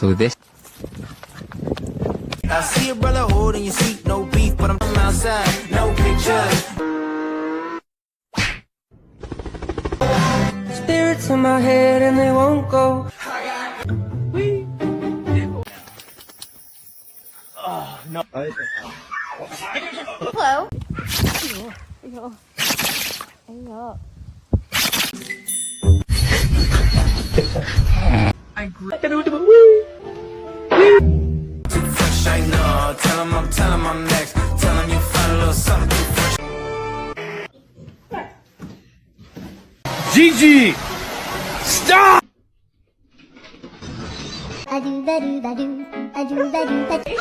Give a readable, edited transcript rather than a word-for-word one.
So this I see a brother holding your seat, no beef, but I'm outside, no pictures. Spirits in my head and they won't go. Hello. Ayo. Too fresh, I know. Tell him I'm next. Tell him you find a little something too fresh. Gigi! Stop! I do, I do, I do, I do, I do, I do.